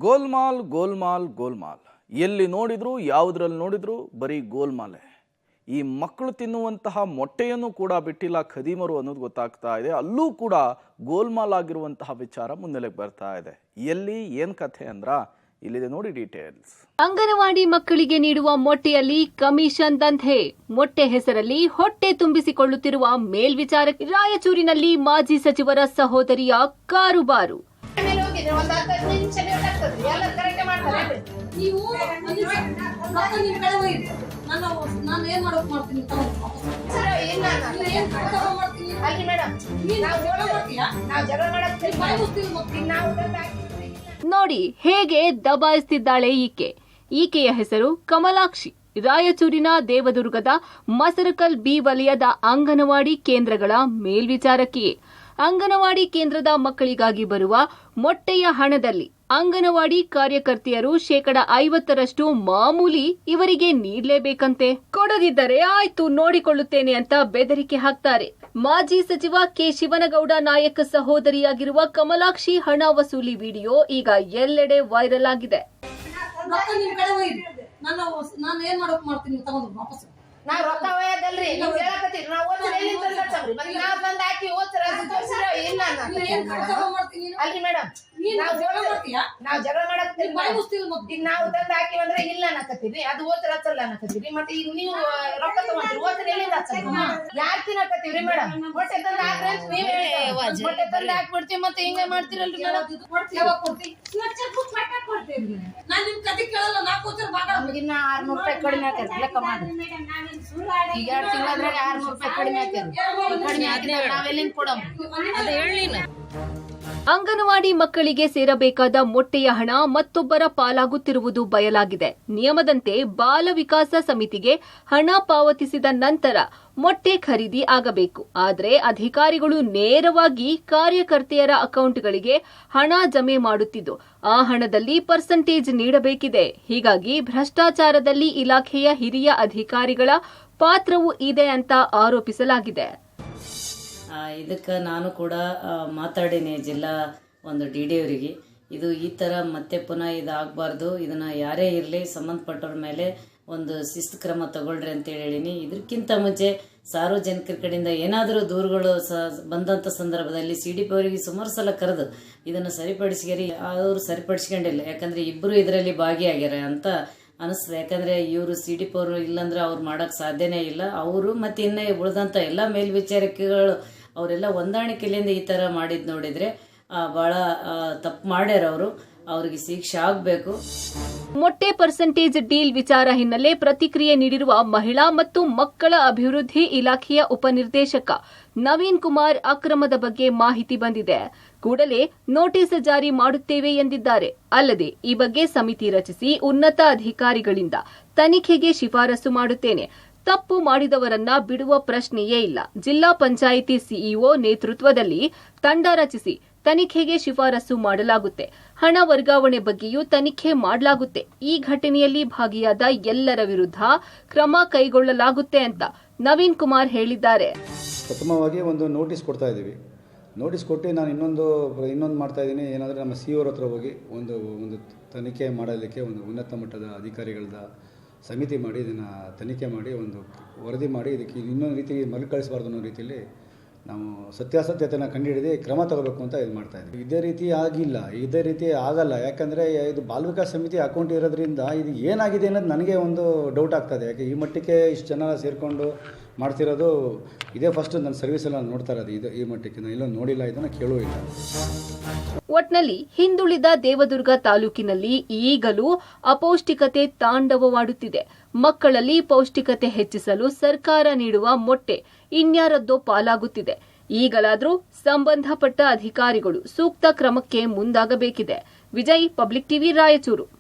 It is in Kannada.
ಗೋಲ್ಮಾಲ್ ಗೋಲ್ಮಾಲ್ ಗೋಲ್ಮಾಲ್ ಎಲ್ಲಿ ನೋಡಿದ್ರು ಯಾವುದರಲ್ಲಿ ನೋಡಿದ್ರು ಬರೀ ಗೋಲ್ಮಾಲೆ. ಈ ಮಕ್ಕಳು ತಿನ್ನುವಂತಹ ಮೊಟ್ಟೆಯನ್ನು ಕೂಡ ಬಿಟ್ಟಿಲ್ಲ ಖದೀಮರು ಅನ್ನೋದು ಗೊತ್ತಾಗ್ತಾ ಇದೆ. ಅಲ್ಲೂ ಕೂಡ ಗೋಲ್ಮಾಲ್ ಆಗಿರುವಂತಹ ವಿಚಾರ ಮುನ್ನೆಲೆಗೆ ಬರ್ತಾ ಇದೆ. ಎಲ್ಲಿ ಏನ್ ಕಥೆ ಅಂದ್ರ ಇಲ್ಲಿದೆ ನೋಡಿ ಡೀಟೇಲ್ಸ್. ಅಂಗನವಾಡಿ ಮಕ್ಕಳಿಗೆ ನೀಡುವ ಮೊಟ್ಟೆಯಲ್ಲಿ ಕಮಿಷನ್ ದಂಧೆ. ಮೊಟ್ಟೆ ಹೆಸರಲ್ಲಿ ಹೊಟ್ಟೆ ತುಂಬಿಸಿಕೊಳ್ಳುತ್ತಿರುವ ಮೇಲ್ವಿಚಾರಕಿ. ರಾಯಚೂರಿನಲ್ಲಿ ಮಾಜಿ ಸಚಿವರ ಸಹೋದರಿಯ ಕಾರುಬಾರು. ನೋಡಿ ಹೇಗೆ ದಬಾಯಿಸುತ್ತಿದ್ದಾಳೆ ಈಕೆಯ ಹೆಸರು ಕಮಲಾಕ್ಷಿ. ರಾಯಚೂರಿನ ದೇವದುರ್ಗದ ಮಸರಕಲ್ ಬಿ ವಲಯದ ಅಂಗನವಾಡಿ ಕೇಂದ್ರಗಳ ಮೇಲ್ವಿಚಾರಕಿಯೇ. ಅಂಗನವಾಡಿ ಕೇಂದ್ರದ ಮಕ್ಕಳಿಗಾಗಿ ಬರುವ ಮೊಟ್ಟೆಯ ಹಣದಲ್ಲಿ ಅಂಗನವಾಡಿ ಕಾರ್ಯಕರ್ತೆಯರು 50% ಮಾಮೂಲಿ ಇವರಿಗೆ ನೀಡಲೇಬೇಕಂತೆ. ಕೊಡದಿದ್ದರೆ ಆಯ್ತು ನೋಡಿಕೊಳ್ಳುತ್ತೇನೆ ಅಂತ ಬೆದರಿಕೆ ಹಾಕ್ತಾರೆ. ಮಾಜಿ ಸಚಿವ ಕೆ ಶಿವನಗೌಡ ನಾಯಕ್ ಸಹೋದರಿಯಾಗಿರುವ ಕಮಲಾಕ್ಷಿ ಹಣ ವಸೂಲಿ ವಿಡಿಯೋ ಈಗ ಎಲ್ಲೆಡೆ ವೈರಲ್ ಆಗಿದೆ. ನಾವ್ ರೊಕ್ಕ ಒಯ್ಯದಲ್ರಿ ನೀವ್ ಹೇಳಕತ್ತೀರಿ ನಾವ್ ಓದ್ರಿ ಎಲ್ಲಿ ತರ್ಸಕ್ರಿ ಮತ್ತೆ ನಾವ್ ತಂದ್ ಹಾಕಿ ಓದ್ರ ಅದು ತೋರ್ಸಿರ ಇಲ್ಲ ಅಲ್ರಿ ಮೇಡಮ್ ನಾವ್ ಜಗಳ ಮಾಡಕತ್ತೀರಿ ಈಗ ನಾವ್ ತಂದ್ ಹಾಕಿ ಅಂದ್ರೆ ಇಲ್ಲ ಅನ್ನಕತ್ತೀರಿ ಅದು ಓದ್ರ ಹಚ್ಚಲ್ಲ ಅನ್ನಕತ್ತೀರಿ ಮತ್ತೆ ಈಗ ನೀವು ರೊಕ್ಕ ತಗೊಂಡ್ರಿ ಓದ್ರಿ ಎಲ್ಲಿಂದ ಹಚ್ಚಲ್ಲ ಯಾರ್ ತಿನ್ನಕತ್ತೀವ್ರಿ ಮೇಡಮ್ ಮೊಟ್ಟೆ ತಂದ್ ಹಾಕ್ರಿ ಅಂತ ನೀವೇ ಮೊಟ್ಟೆ ತಂದ್ ಹಾಕ್ಬಿಡ್ತೀವಿ ಮತ್ತೆ ಹಿಂಗ ಮಾಡ್ತೀರಲ್ರಿ ಮೇಡಮ್ ಇನ್ನ 600 ರೂಪಾಯಿ ಕಡಿಮೆ ಹಾಕಿ ಲೆಕ್ಕ ಮಾಡ್ರಿ ಈಗ 2 ತಿಂಗಳಾದ್ರಾಗ 600 ರೂಪಾಯಿ ಕಡಿಮೆ ಹಾಕಿ ನಾವೆಲ್ಲಿಂದ ಕೊಡಮ್ ಅಂತ ಹೇಳಿನ. ಅಂಗನವಾಡಿ ಮಕ್ಕಳಿಗೆ ಸೇರಬೇಕಾದ ಮೊಟ್ಟೆಯ ಹಣ ಮತ್ತೊಬ್ಬರ ಪಾಲಾಗುತ್ತಿರುವುದು ಬಯಲಾಗಿದೆ. ನಿಯಮದಂತೆ ಬಾಲ ವಿಕಾಸ ಸಮಿತಿಗೆ ಹಣ ಪಾವತಿಸಿದ ನಂತರ ಮೊಟ್ಟೆ ಖರೀದಿ ಆಗಬೇಕು. ಆದರೆ ಅಧಿಕಾರಿಗಳು ನೇರವಾಗಿ ಕಾರ್ಯಕರ್ತೆಯರ ಅಕೌಂಟ್ಗಳಿಗೆ ಹಣ ಜಮೆ ಮಾಡುತ್ತಿದ್ದು ಆ ಹಣದಲ್ಲಿ ಪರ್ಸೆಂಟೇಜ್ ನೀಡಬೇಕಿದೆ. ಹೀಗಾಗಿ ಭ್ರಷ್ಟಾಚಾರದಲ್ಲಿ ಇಲಾಖೆಯ ಹಿರಿಯ ಅಧಿಕಾರಿಗಳ ಪಾತ್ರವೂ ಇದೆ ಅಂತ ಆರೋಪಿಸಲಾಗಿದೆ. ಇದಕ್ಕೆ ನಾನು ಕೂಡ ಮಾತಾಡೀನಿ ಜಿಲ್ಲಾ ಒಂದು ಡಿ ಅವರಿಗೆ. ಇದು ಈ ಥರ ಮತ್ತೆ ಪುನಃ ಇದಾಗಬಾರ್ದು, ಇದನ್ನು ಯಾರೇ ಇರಲಿ ಸಂಬಂಧಪಟ್ಟವ್ರ ಮೇಲೆ ಒಂದು ಶಿಸ್ತು ಕ್ರಮ ತಗೊಳ್ರಿ ಅಂತೇಳಿ ಹೇಳಿನಿ. ಇದಕ್ಕಿಂತ ಮುಂಚೆ ಸಾರ್ವಜನಿಕರ ಕಡೆಯಿಂದ ಏನಾದರೂ ದೂರುಗಳು ಬಂದಂಥ ಸಂದರ್ಭದಲ್ಲಿ CDP ಅವರಿಗೆ ಸುಮಾರು ಸಲ ಕರೆದು ಇದನ್ನು ಸರಿಪಡಿಸ್ಕೇರಿ ಅವರು ಸರಿಪಡಿಸ್ಕೊಂಡಿಲ್ಲ. ಯಾಕಂದರೆ ಇಬ್ಬರು ಇದರಲ್ಲಿ ಭಾಗಿಯಾಗ್ಯಾರ ಅಂತ ಅನಿಸ್ತದೆ. ಯಾಕಂದರೆ ಇವರು CDP ಅವರು ಇಲ್ಲಾಂದ್ರೆ ಅವ್ರು ಮಾಡೋಕ್ಕೆ ಸಾಧ್ಯನೇ ಇಲ್ಲ. ಅವರು ಮತ್ತು ಇನ್ನು ಉಳಿದಂಥ ಎಲ್ಲ ಮೇಲ್ವಿಚಾರಕಿಗಳು ಅವರೆಲ್ಲ ಹೊಂದಾಣಿಕೆಯಿಂದ ಈ ಥರ ಮಾಡಿದ್ದು ನೋಡಿದರೆ ಭಾಳ ತಪ್ಪು ಮಾಡ್ಯಾರ ಅವರು. ಅವರಿಗೆ ಶಿಕ್ಷೆ ಆಗಬೇಕು. ಮೊಟ್ಟೆ ಪರ್ಸೆಂಟೇಜ್ ಡೀಲ್ ವಿಚಾರ ಹಿನ್ನೆಲೆ ಪ್ರತಿಕ್ರಿಯೆ ನೀಡಿರುವ ಮಹಿಳಾ ಮತ್ತು ಮಕ್ಕಳ ಅಭಿವೃದ್ಧಿ ಇಲಾಖೆಯ ಉಪನಿರ್ದೇಶಕ ನವೀನ್ ಕುಮಾರ್ ಅಕ್ರಮದ ಬಗ್ಗೆ ಮಾಹಿತಿ ಬಂದಿದೆ, ಕೂಡಲೇ ನೋಟಿಸ್ ಜಾರಿ ಮಾಡುತ್ತೇವೆ ಎಂದಿದ್ದಾರೆ. ಅಲ್ಲದೆ ಈ ಬಗ್ಗೆ ಸಮಿತಿ ರಚಿಸಿ ಉನ್ನತ ಅಧಿಕಾರಿಗಳಿಂದ ತನಿಖೆಗೆ ಶಿಫಾರಸು ಮಾಡುತ್ತೇನೆ. ತಪ್ಪು ಮಾಡಿದವರನ್ನ ಬಿಡುವ ಪ್ರಶ್ನೆಯೇ ಇಲ್ಲ. ಜಿಲ್ಲಾ ಪಂಚಾಯಿತಿ ಸಿಇಒ ನೇತೃತ್ವದಲ್ಲಿ ತಂಡ ರಚಿಸಿ ತನಿಖೆಗೆ ಶಿಫಾರಸು ಮಾಡಲಾಗುತ್ತೆ. ಹಣ ವರ್ಗಾವಣೆ ಬಗ್ಗೆಯೂ ತನಿಖೆ ಮಾಡಲಾಗುತ್ತೆ. ಈ ಘಟನೆಯಲ್ಲಿ ಭಾಗಿಯಾದ ಎಲ್ಲರ ವಿರುದ್ಧ ಕ್ರಮ ಕೈಗೊಳ್ಳಲಾಗುತ್ತೆ ಅಂತ ನವೀನ್ ಕುಮಾರ್ ಹೇಳಿದ್ದಾರೆ. ಪ್ರಥಮವಾಗಿ ಒಂದು ನೋಟಿಸ್ ಕೊಡ್ತಾ ಇದ್ದೀವಿ. ನೋಟಿಸ್ ಕೊಟ್ಟು ನಾನು ಇನ್ನೊಂದು ಮಾಡ್ತಾ ಇದ್ದೀನಿ. ಏನಂದರೆ ನಮ್ಮ CEO ಹತ್ರ ಹೋಗಿ ಒಂದು ತನಿಖೆ ಮಾಡಲಿಕ್ಕೆ ಒಂದು ಉನ್ನತ ಮಟ್ಟದ ಅಧಿಕಾರಿಗಳದ ಸಮಿತಿ ಮಾಡಿ ಇದನ್ನು ತನಿಖೆ ಮಾಡಿ ಒಂದು ವರದಿ ಮಾಡಿ ಇದಕ್ಕೆ ಇನ್ನೊಂದು ರೀತಿ ಮರುಕಳಿಸಬಾರ್ದು ಅನ್ನೋ ರೀತಿಯಲ್ಲಿ ನಾವು ಸತ್ಯಾಸತ್ಯತೆಯನ್ನು ಕಂಡುಹಿಡಿದು ಕ್ರಮ ತಗೋಬೇಕು ಅಂತ ಇದು ಮಾಡ್ತಾಯಿದ್ವಿ. ಇದೇ ರೀತಿ ಆಗಲ್ಲ. ಯಾಕಂದರೆ ಇದು ಬಾಲ ವಿಕಾಸ ಸಮಿತಿ ಅಕೌಂಟ್ ಇರೋದ್ರಿಂದ ಇದು ಏನಾಗಿದೆ ಅನ್ನೋದು ನನಗೆ ಒಂದು ಡೌಟ್ ಆಗ್ತದೆ. ಯಾಕೆ ಈ ಮಟ್ಟಕ್ಕೆ ಇಷ್ಟು ಜನ ಸೇರಿಕೊಂಡು ಮಾಡ್ತಿರೋದು ಇದೇ ಫಸ್ಟ್ ನನ್ನ ಸರ್ವಿಸಲ್ಲಿ ನಾನು ನೋಡ್ತಾ ಇರೋದು. ಇದು ಈ ಮಟ್ಟಕ್ಕೆ ನಾನು ಎಲ್ಲೂ ನೋಡಿಲ್ಲ, ಇದನ್ನು ಕೇಳೂ ಇಲ್ಲ. ಒಟ್ನಲ್ಲಿ ಹಿಂದುಳಿದ ದೇವದುರ್ಗ ತಾಲೂಕಿನಲ್ಲಿ ಈಗಲೂ ಅಪೌಷ್ಟಿಕತೆ ತಾಂಡವವಾಡುತ್ತಿದೆ. ಮಕ್ಕಳಲ್ಲಿ ಪೌಷ್ಟಿಕತೆ ಹೆಚ್ಚಿಸಲು ಸರ್ಕಾರ ನೀಡುವ ಮೊಟ್ಟೆ ಇನ್ಯಾರದ್ದೋ ಪಾಲಾಗುತ್ತಿದೆ. ಈಗಲಾದರೂ ಸಂಬಂಧಪಟ್ಟ ಅಧಿಕಾರಿಗಳು ಸೂಕ್ತ ಕ್ರಮಕ್ಕೆ ಮುಂದಾಗಬೇಕಿದೆ. Vijay, public TV, Raichur.